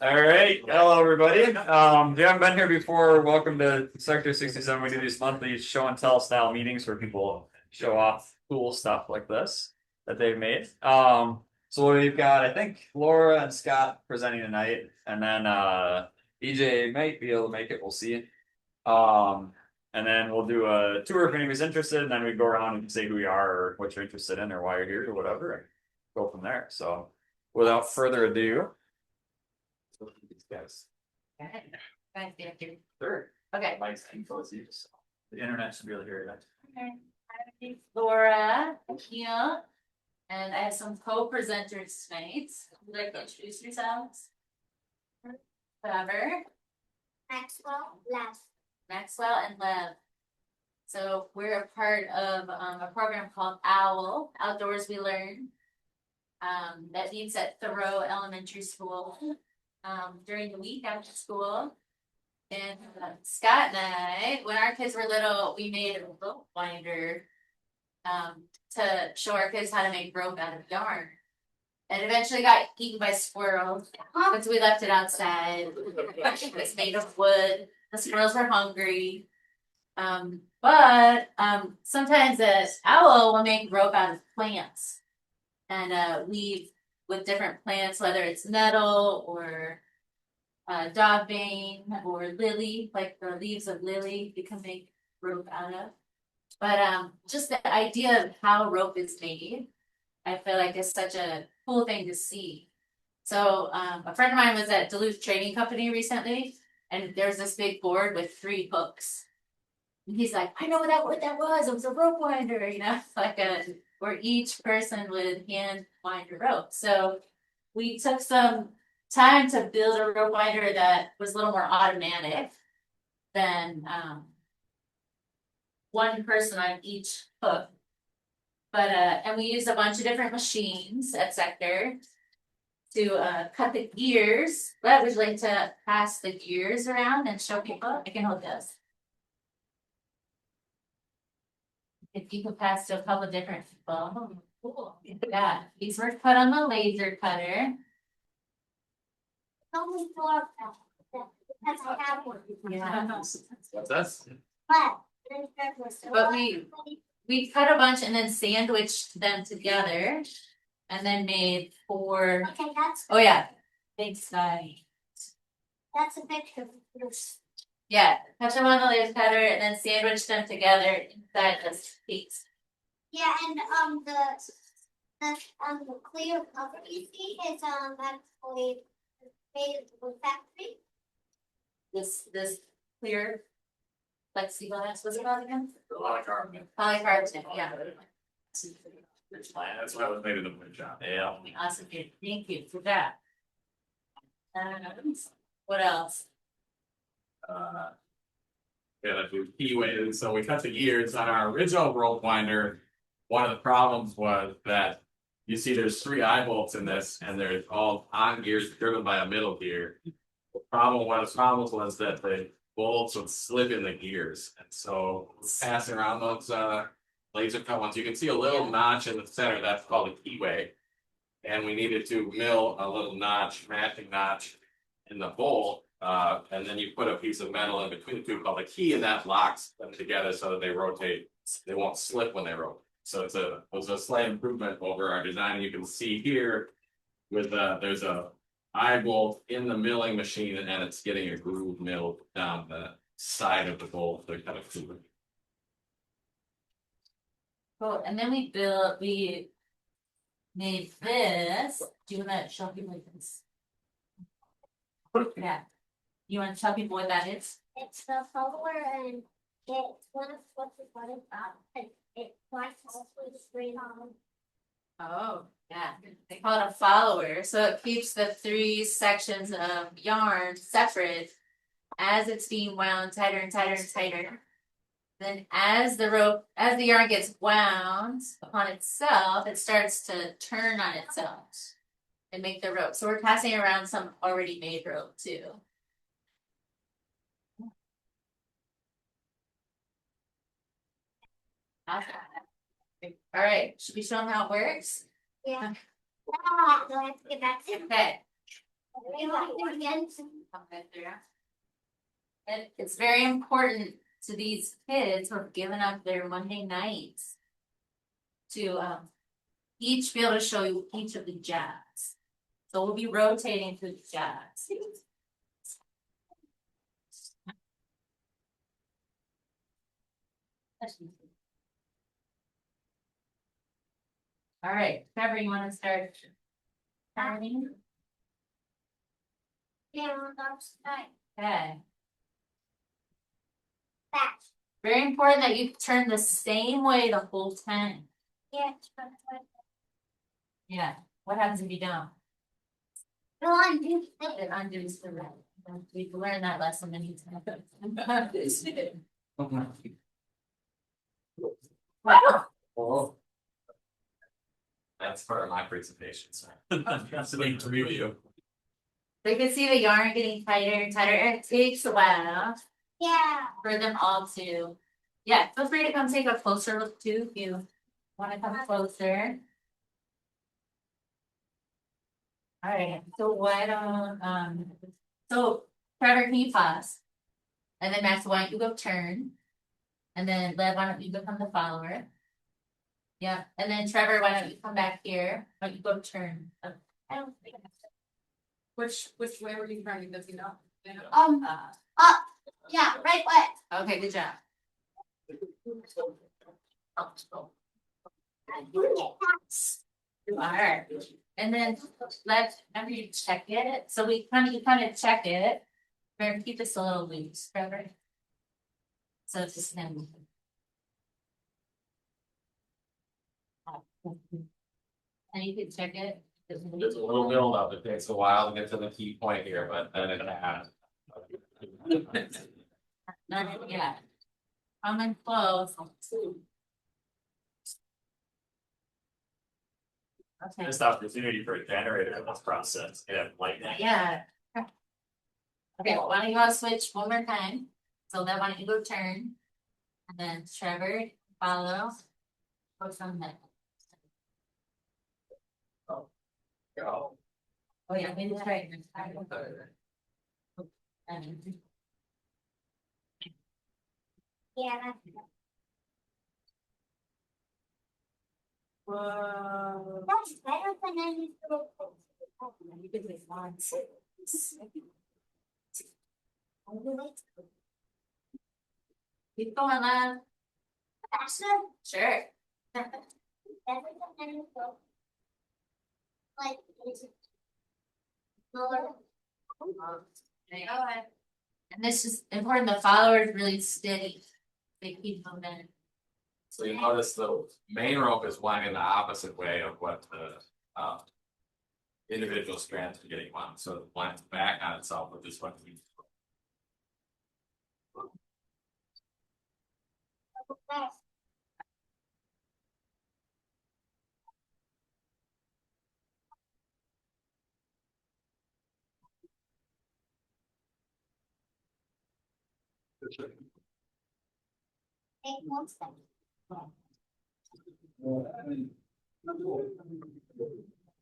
All right, hello everybody. If you haven't been here before, welcome to Sector 67. We do these monthly show and tell style meetings where people show off cool stuff like this that they've made. So we've got, I think, Laura and Scott presenting tonight, and then EJ might be able to make it. We'll see. And then we'll do a tour if anybody's interested, and then we go around and say who you are, or what you're interested in, or why you're here, or whatever, and go from there. So, without further ado, these guys. Okay. Guys, be up here. Sure. Okay. Mike's info is used, so the internet should be able to hear it. Okay. I'm Laura here, and I have some co-presenters tonight. Would you like to introduce yourselves? Whatever. Maxwell and Lev. So we're a part of a program called OWL, Outdoors We Learn. That means at Thoreau Elementary School during the week after school. And Scott and I, when our kids were little, we made a rope winder to show our kids how to make rope out of yarn. And eventually got eaten by squirrels because we left it outside. It was made of wood. The squirrels were hungry. But sometimes an owl will make rope out of plants and weave with different plants, whether it's nettle or dog bane or lily, like the leaves of lily, you can make rope out of. But just the idea of how rope is made, I feel like is such a cool thing to see. So a friend of mine was at Duluth Trading Company recently, and there's this big board with 3 hooks. And he's like, I know what that was. It was a rope winder, you know, like where each person would hand wind a rope. So we took some time to build a rope winder that was a little more automatic than one person on each hook. But and we used a bunch of different machines at Sector to cut the gears. But would you like to pass the gears around and show people? I can hold this. If you could pass to a couple of different people. Cool. Yeah, these were cut on the laser cutter. Yeah. That's But we cut a bunch and then sandwiched them together and then made 4. Okay, that's. Oh yeah. Thanks, Scotty. That's a picture. Yeah, cut them on the laser cutter and then sandwich them together inside this piece. Yeah, and the clear cover you see is actually made in the factory. This clear plexiglass, what's it called again? polycarbonate. Polycarbonate, yeah. That's why it was made in the wood shop. Yeah. Awesome, thank you for that. What else? Yeah, that's the key way. So we cut the gears on our original rope winder. One of the problems was that you see there's 3 eye bolts in this, and they're all on gears driven by a middle gear. One of the problems was that the bolts would slip in the gears, and so passing around those laser cut ones, you can see a little notch in the center. That's called a keyway, and we needed to mill a little matching notch in the bolt. And then you put a piece of metal in between the 2 called a key, and that locks them together so that they rotate. They won't slip when they rotate. So it was a slight improvement over our design. And you can see here with there's a eye bolt in the milling machine, and it's getting a groove milled down the side of the bolt. They're kind of cool. Cool, and then we made this. Do you want to show people this? Yeah. You want to tell people what that is? It's the follower, and it's one of what's it called about. It flies also straight on. Oh, yeah. They call it a follower. So it keeps the 3 sections of yarn separate as it's being wound tighter and tighter and tighter. Then as the yarn gets wound upon itself, it starts to turn on itself and make the rope. So we're passing around some already made rope too. Awesome. All right, should we show them how it works? Yeah. No, I have to get back to. Okay, You want to again? Okay, there. And it's very important to these kids who are giving up their Monday nights to each be able to show you each of the jobs. So we'll be rotating through the jobs. All right, Trevor, you want to start? Starting? Yeah, that's right. Okay. Back. Very important that you turn the same way the whole time. Yeah. Yeah. What happens if you don't? Go on, do it. It undoes the right. We've learned that lesson many times. Wow. Oh. That's part of my presentation, so. That's a big review. So you can see the yarn getting tighter and tighter, and it takes a while Yeah. for them all to. Yeah, feel free to come take a closer look too if you want to come closer. All right, so why don't so Trevor, can you pause? And then Max, why don't you go turn? And then Lev, why don't you become the follower? Yeah, and then Trevor, why don't you come back here? Why don't you go turn? I don't think. Which way were you turning? Does he know? Up. Yeah, right way. Okay, good job. Alright, and then after you check it, so you kind of check it. We're gonna keep this a little loose, Trevor. So it's just him. And you can check it. There's a little build up, it takes a while to get to the key point here, but then it happens. Not yet. Come and close. Okay, Missed opportunity for a generator in this process, yeah, lightning. yeah. Okay, well, why don't you all switch one more time? So then why don't you go turn? And then Trevor, follow. Go from there. Go. Oh, yeah, maybe that's right. Yeah, that's. Whoa. That's better than any little. You could make one. Keep going, love. Faster. Sure. Better than any little. Like. Lower. There you go. And this is important, the follower is really steady. They keep moving. So you notice the main rope is winding the opposite way of what the individual strands are getting wound, so it winds back on itself, which is what we. Take one step.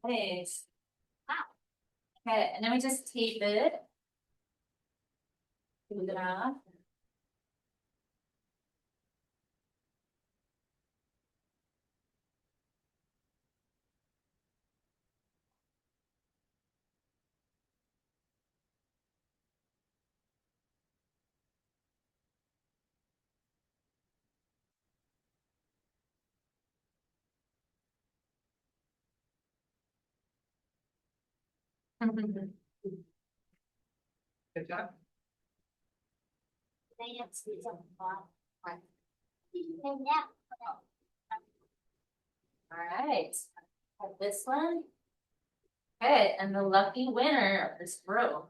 Nice. Okay, and then we just tape it. Tape it off. Good job. They have to do and now. All right, have this one. Okay, and the lucky winner of this row.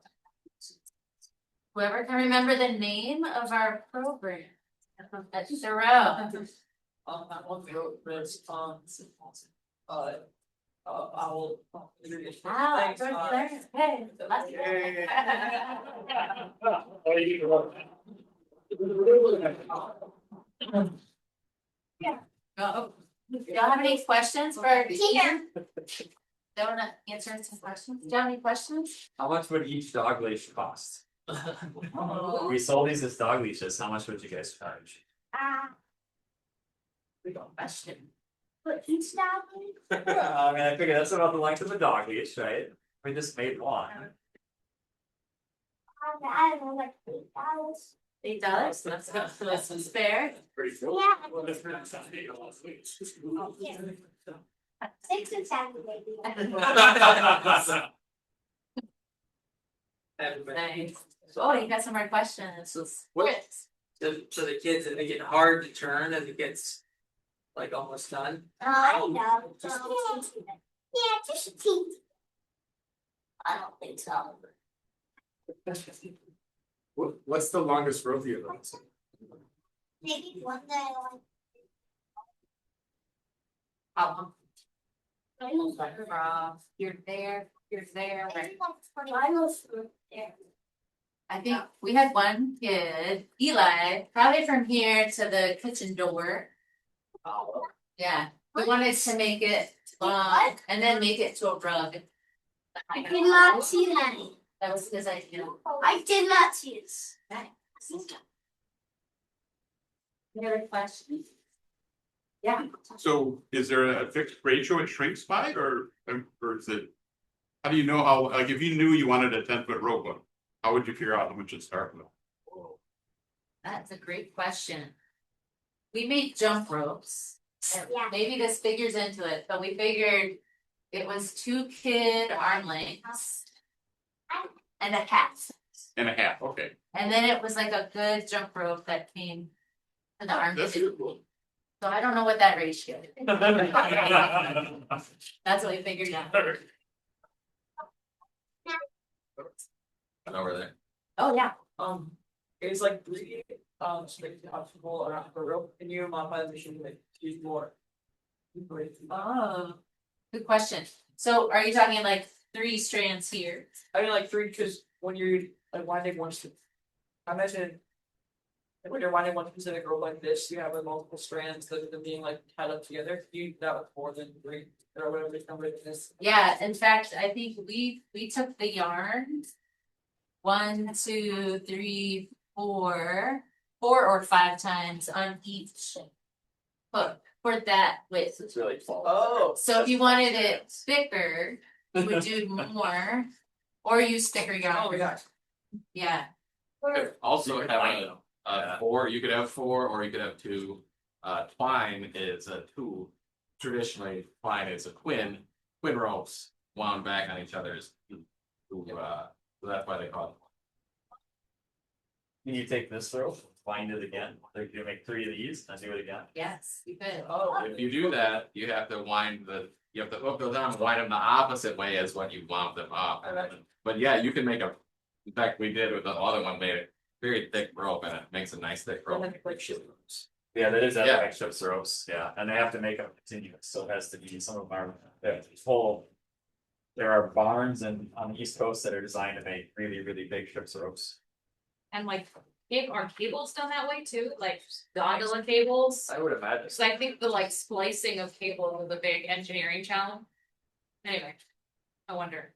Whoever can remember the name of our program. That's the row. I will go with I will. Wow, okay. Yeah. Y'all have any questions for our team? Don't answer some questions. Do you have any questions? How much would each dog leash cost? If we sold these as dog leashes, how much would you guys charge? Good question. But each dog, I mean, I figure that's about the length of a dog leash, right? We just made one. I don't know, like $8. $8. That's fair. Pretty cool. Yeah. Well, that's not something else. Yeah. 6 or 7 maybe. Nice. Oh, you got some more questions. Chris. So the kids, are they getting hard to turn as it gets like almost done? I know. Yeah, just a teeny. I don't think so. What's the longest rope you've ever seen? Maybe one day like. From you're there, right? I was there. I think we had one kid, Eli, probably from here to the kitchen door. Yeah, we wanted to make it long and then make it to a rug. I did not see that. That was his idea. I did not see this. Any other questions? Yeah. So is there a fixed ratio it shrinks by or is it? How do you know how, like, if you knew you wanted a 10-foot rope, how would you figure out how much it start with? That's a great question. We made jump ropes. And Yeah. maybe this figures into it, but we figured it was 2 kid arm lengths. And a half. And a half, okay. And then it was like a good jump rope that came to the arm. That's cool. So I don't know what that ratio is. That's what we figured out. Over there. Oh, yeah. It's like 3, straight obstacle around the rope, and you modify the machine to use more. Oh, good question. So are you talking like 3 strands here? I mean, like 3, because when you're like winding one, I imagine. Like when you're winding one specific rope like this, you have like multiple strands that are being like tied up together. You that was more than 3 or whatever the number is. Yeah, in fact, I think we took the yarn. 1, 2, 3, 4 or 5 times on each hook for that width. It's really tall. Oh. So if you wanted it thicker, you would do more or use thicker Oh yarn. yeah. Yeah. Could also could have find a, them. a Yeah. 4, you could have 4 or you could have 2. Twine is a 2. Traditionally, twine is a twin ropes wound back on each other's. So that's why they call it. Can you take this rope, wind it again, like you make 3 of these and do it again? Yes, you could. Oh. If you do that, you have to hook those on and wind them the opposite way as what you wound them up. I imagine. But yeah, you can make in fact, we did with the other one, made a very thick rope and it makes a nice thick rope. Like shit ropes. Yeah, that is that Yeah. like ships ropes, yeah, and they have to make them continuous, so it has to be, some of them are, they're full. There are barns on the East Coast that are designed to make really, really big ships ropes. And like, are cables done that way too, like gondola cables? I would imagine. So I think the like splicing of cables is a big engineering challenge. Anyway, I wonder.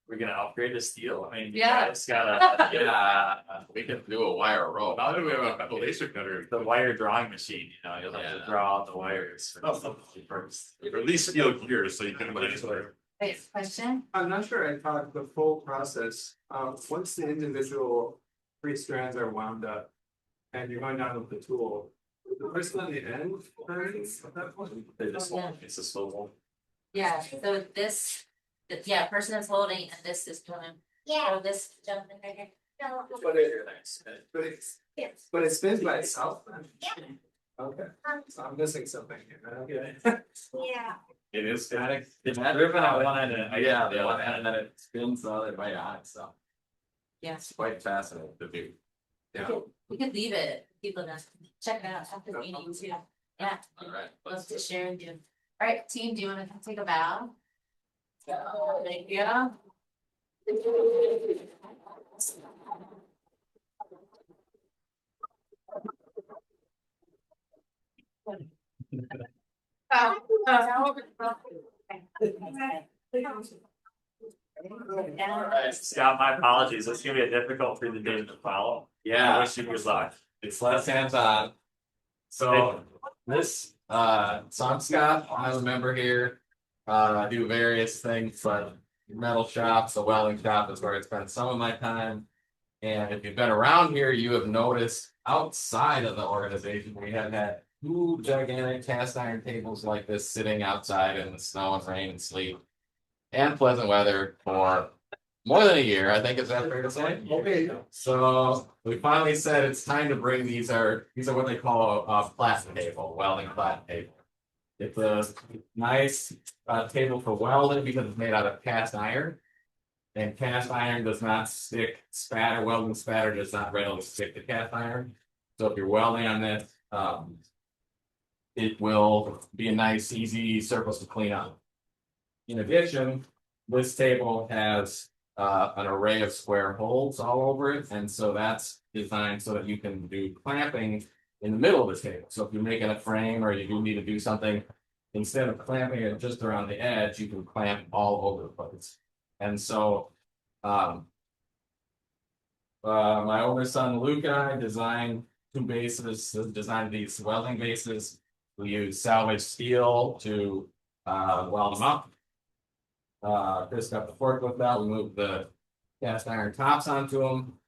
We're gonna upgrade to steel, I mean, you Yeah. guys gotta, Yeah, we can do a wire rope. Now that we have a laser cutter, the wire drawing machine, you know, you'll have Yeah. to draw out the wires first. or at least steel gears, so you can. Wait, question? I'm not sure I caught the full process. Once the individual 3 strands are wound up and you're going down with the tool, is the person on the end turning at that point? They just, it's a swivel. Yeah, so this, yeah, person is holding and this is doing, Yeah. so this jumping right here. So, But it spins by itself then? Yeah. Okay, so I'm missing something here. Okay. yeah. It is static. It's driven at one end and. Yeah, the other end, and then it spins the other way on it, so Yes. it's quite fascinating to do. Yeah. We could leave it, people that check it out after the meeting too. Yeah, Alright, love to share and do. Alright, team, do you wanna take a bow? Thank you. Alright, Scott, my apologies, this is gonna be a difficult presentation to follow. I Yeah, wish you good luck. it's less hands-on. So this, so I'm Scott, I'm a member here. I do various things, but metal shops, the welding shop is where I spend some of my time. And if you've been around here, you have noticed outside of the organization, we have had two gigantic cast iron tables like this sitting outside in the snow and rain and sleet. And pleasant weather for more than a year, I think, is that fair to say? Okay. So we finally said it's time to bring these are what they call a flat table, welding flat table. It's a nice table for welding because it's made out of cast iron. And cast iron does not stick, spatter, welding spatter does not readily stick to cast iron. So if you're welding on this, it will be a nice, easy surface to clean up. In addition, this table has an array of square holes all over it, and so that's designed so that you can do clamping in the middle of the table. So if you're making a frame or you do need to do something, instead of clamping it just around the edge, you can clamp all over the place. And so my older son Luca designed two bases, designed these welding bases. We use salvage steel to weld them up. Chris got the forklift out, we moved the cast iron tops onto them.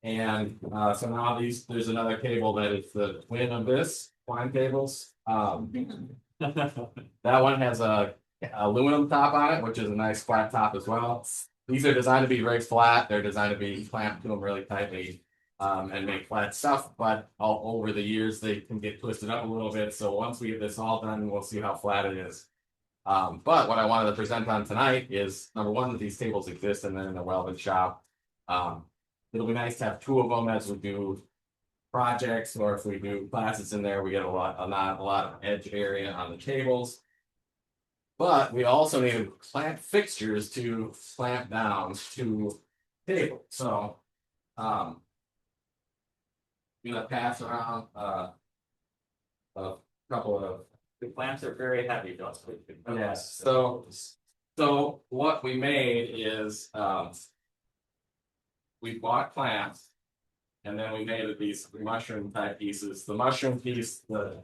And so now there's another table that is the twin of this, twine tables. That one has a aluminum top on it, which is a nice flat top as well. These are designed to be very flat, they're designed to be clamped to them really tightly. And make flat stuff, but all over the years they can get twisted up a little bit. So once we get this all done, we'll see how flat it is. But what I wanted to present on tonight is number one, that these tables exist and they're in the welding shop. It'll be nice to have two of them as we do projects, or if we do classes in there, we get a lot of edge area on the tables. But we also need clamp fixtures to clamp down to table. So I'm gonna pass around a couple of. The clamps are very heavy, don't they? Yes, so what we made is, we bought clamps. And then we made these mushroom type pieces, the mushroom piece, the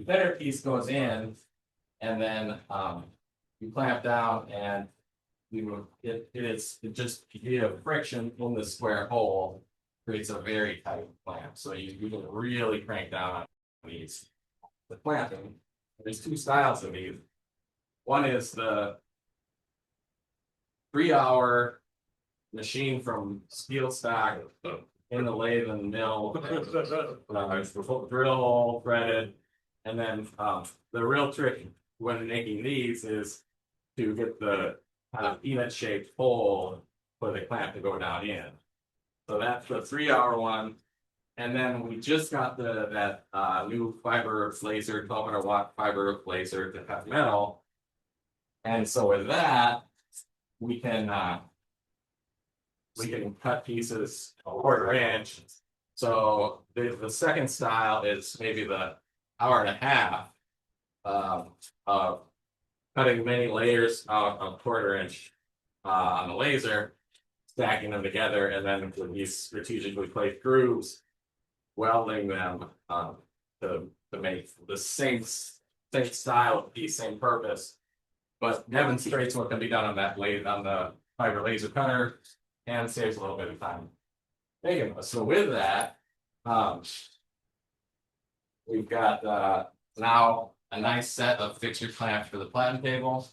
better piece goes in. And then, you clamp down and it just via friction in the square hole. Creates a very tight clamp, so you can really crank down on these. The clamping, there's two styles of these. One is the 3-hour machine from steel stock in the lathe and mill. Drill, threaded, and then the real trick when making these is to get the kind of peanut shaped hole for the clamp to go down in. So that's the 3-hour one. And then we just got that new fiber laser, 1200-watt fiber laser to cut metal. And so with that, we can cut pieces a 1/4 inch. So the second style is maybe the 1.5 hours of cutting many layers out of 1/4 inch on the laser, stacking them together, and then with these strategically placed grooves, welding them to make the same style piece, same purpose, but demonstrates what can be done on that lathe on the fiber laser cutter and saves a little bit of time. So with that, we've got now a nice set of fixture clamps for the platen table.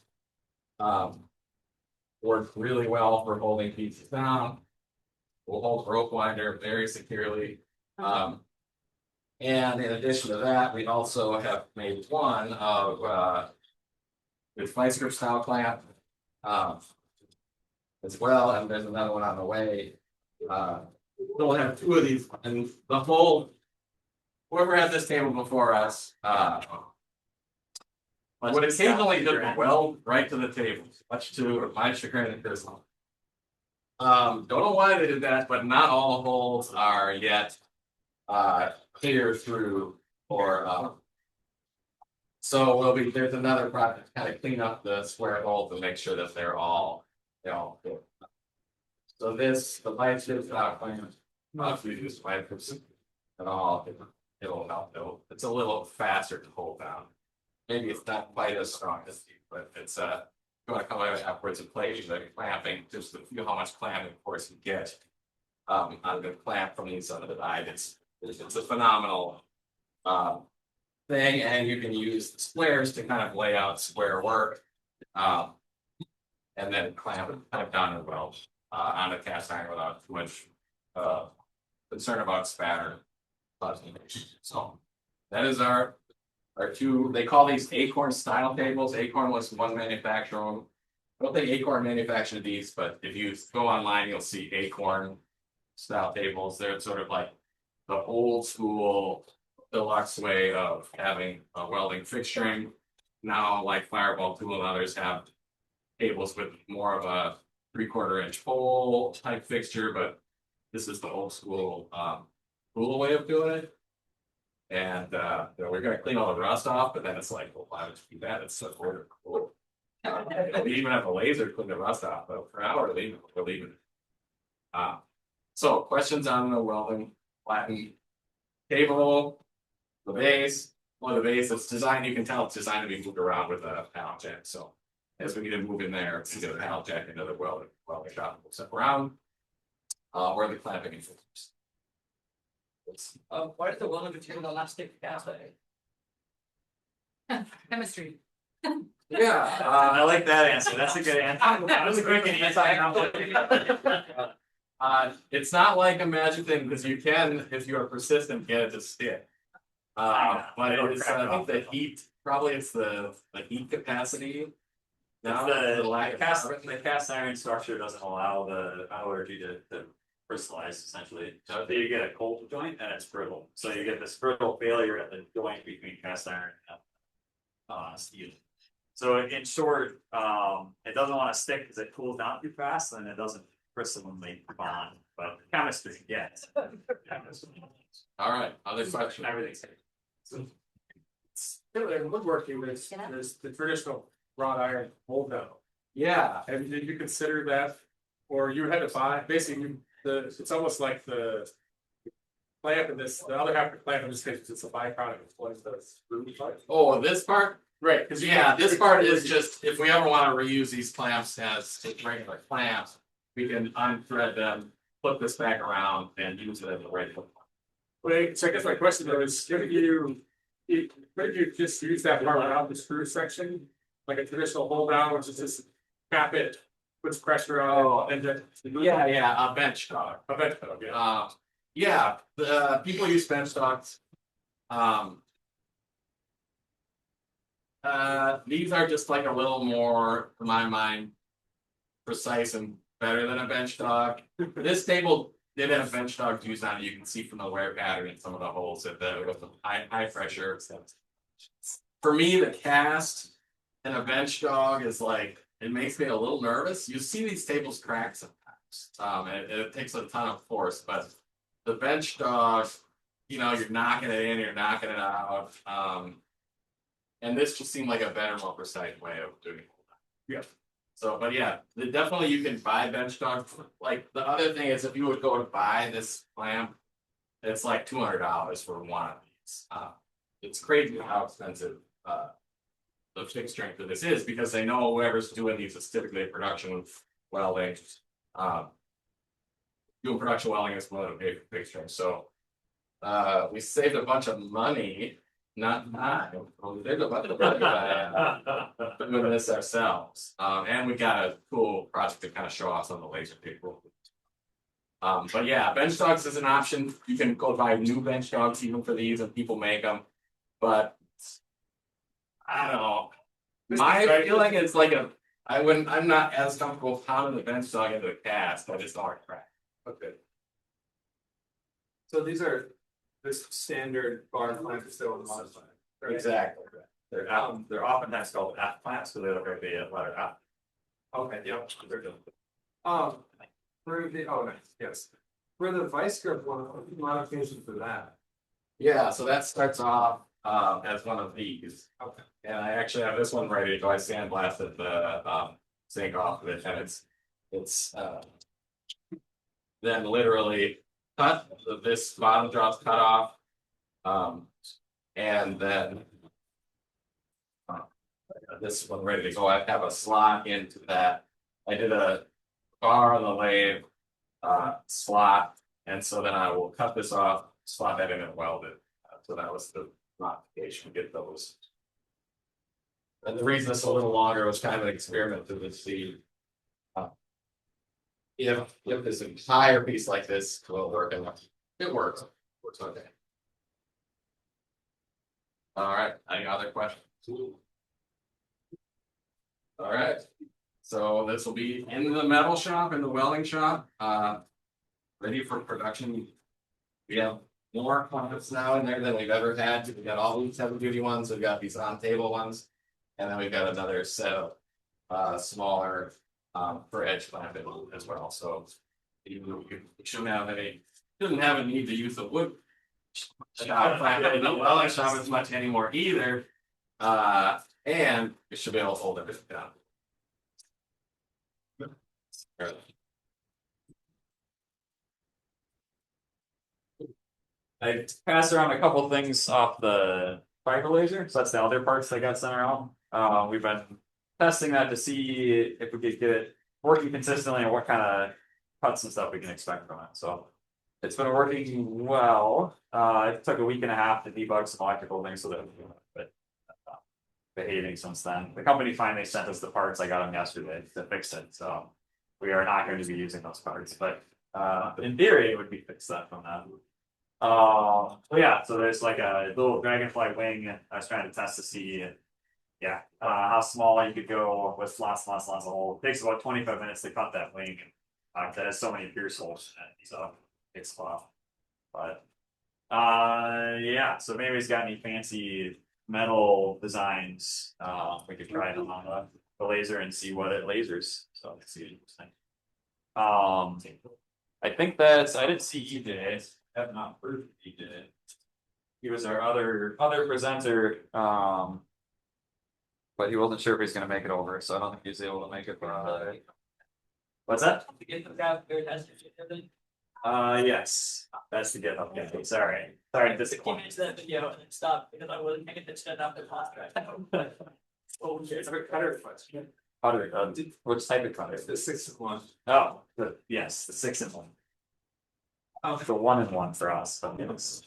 Works really well for holding pieces down. Will hold rope winder very securely. And in addition to that, we also have made one of with vice grip style clamp as well, and there's another one on the way. We'll have two of these, and the whole whoever had this table before us would occasionally just weld right to the table, much to my chagrin and Chris. Don't know why they did that, but not all the holes are yet clear through or So there's another project, to kind of clean up the square holes and make sure that they're all, good. So the light shift plan, if we do light shift at all, it'll help, it's a little faster to hold down. Maybe it's not quite as strong as these, but it's, going to come out upwards of plate, like clamping, just to feel how much clamping force you get. On the clamp from the inside of the die, it's a phenomenal, thing, and you can use the squares to kind of lay out square work. And then clamp down as well, on a cast iron without too much, concern about spatter. So that is our two, they call these Acorn style tables. Acorn was one manufacturer. I don't think Acorn manufactured these, but if you go online, you'll see Acorn style tables. They're sort of like the old school deluxe way of having a welding fixturing. Now, like Fireball Tool and others have tables with more of a 3/4 inch hole type fixture, but this is the old school tool way of doing it. And we're gonna clean all the rust off, but then it's like, well, why would you do that? It's so cool. We even have a laser to clean the rust off, but for now we're leaving it. So questions on the welding flattened table, the base. Well, the base, it's designed, you can tell it's designed to be moved around with a pallet jack. So as we need to move in there, to get a pallet jack into the welding shop, we'll step around. Where the clamping and filters. Why did the welding material not stick to cast iron? Chemistry. Yeah, I like that answer. That's a good answer. That was a quick and easy. It's not like a magic thing, because you can, if you are persistent, get it to stick. But it is, I think the heat, probably it's the heat capacity. Now, the lack of The cast iron structure doesn't allow the metallurgy to crystallize essentially. So you get a cold joint and it's brittle. So you get this brittle failure at the joint between cast iron and steel. So in short, it doesn't want to stick because it cools down too fast and it doesn't crystallinely bond. But chemistry, yes. All right, other question. Everything's Similar in woodworking, there's the traditional wrought iron mold down. Yeah, And did you consider that, or you had to buy, basically, it's almost like the clamp in this, the other half of the clamp in this case, it's a byproduct of what is the screw part? oh, this part, Right, because yeah, this part is just, if we ever want to reuse these clamps as regular clamps, we can unthread them, flip this back around and use it as a regular. Wait, so I guess my question though is, if you just use that part without the screw section, like a traditional hold down, which is just cap it, puts pressure on it, and then. Yeah, a bench dog. I bet, yeah. Yeah, the people use bench dogs. These are just like a little more, in my mind, precise and better than a bench dog. This table did have bench dogs used on it. You can see from the wear pattern in some of the holes with the high pressure. For me, the cast and a bench dog is like, it makes me a little nervous. You see these tables crack sometimes. And it takes a ton of force, but the bench dog, you're knocking it in, you're knocking it out. And this just seemed like a better, more precise way of doing it. Yeah. So, but yeah, definitely you can buy bench dogs. Like the other thing is, if you would go to buy this clamp, it's like $200 for one of these. It's crazy how expensive the fixed strength of this is, because they know whoever's doing these is typically a production welding. Doing production welding is one of the big fixed strength. So we saved a bunch of money. Not we saved a bunch of money by doing this ourselves. And we got a cool project to kind of show off some of the laser people. But yeah, bench dogs is an option. You can go buy new bench dogs even for these, and people make them. But I don't know. My feeling is like I'm not as comfortable pounding the bench dog into the cast. I just don't crack. Okay. So these are this standard bar clamp is still on the modified. Right? Exactly. They're oftentimes called F clamps because they look like the letter F. Okay, yep. They're good. For the, oh, nice, yes. For the vice grip one, modification for that. Yeah, so that starts off. as one of these. Okay. And I actually have this one ready to go. I sandblasted the zinc off of it, and it's then literally cut this bottom job's cut off. And then this one ready to go. I have a slot into that. I did a bar on the lathe slot, and so then I will cut this off, slot that in and weld it. So that was the modification, get those. And the reason it's a little longer was kind of an experiment to see if this entire piece like this will work, and it works. Works okay. All right, any other questions? All right, so this will be in the metal shop, in the welding shop, ready for production. We have more components now in there than we've ever had. We've got all these heavy duty ones, we've got these on table ones, and then we've got another set of smaller for edge clamping as well. So you shouldn't have a need to use the wood shop clamping in the welding shop as much anymore either. And it should be able to hold everything down. I passed around a couple things off the fiber laser, so that's the other parts that got sent around. We've been testing that to see if we could get it working consistently and what kind of cuts and stuff we can expect from it. So it's been working well. It took a week and a half to debug some electrical things so that but behaving since then. The company finally sent us the parts. I got them yesterday to fix it. So we are not going to be using those parts, but in theory it would be fixed that from that. So yeah, so there's like a little dragonfly wing. I was trying to test to see, yeah, how small you could go with lots of holes. It takes about 25 minutes to cut that wing. That has so many pierce holes in it, so it's fun. But yeah, so maybe he's got any fancy metal designs. We could try them on the laser and see what it lasers. So let's see. I think that's, I didn't see EJ. I have not heard EJ. He was our other presenter, but he wasn't sure if he's gonna make it over, so I don't think he's able to make it. What's that? Yes, that's the GitHub. Yeah, sorry, disappointed. That video and it stopped because I wasn't paying attention enough to contract. Oh, it's a cutter question. Cutter, which type of cutter? The 6-in-1. Oh, yes, the 6-in-1. Oh, The 1-in-1 for us, but yes.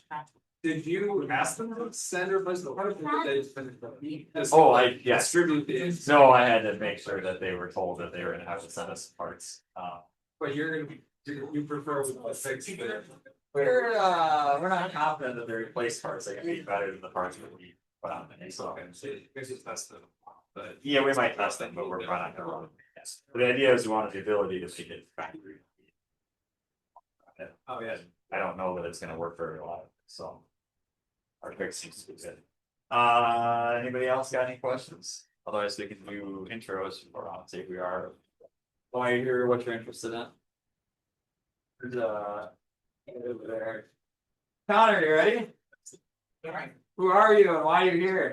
did you ask them to send or place the part of it? Oh, yes. Distribute the. No, I had to make sure that they were told that they were gonna have to send us parts. But you're gonna be, you prefer with the 6. We're not confident that the replaced parts are gonna be better than the parts that we put on the so. But Yeah, we might test them, but we're probably not gonna run them. Yes. But the idea is we wanted the ability to make it factory. oh yeah. I don't know that it's gonna work very well, so. Our fix seems to be good. Anybody else got any questions? Otherwise, we can do intros or I'll see if we are. Want to hear what you're interested in? There's over there. Connor, you ready? Who are you and why are you here?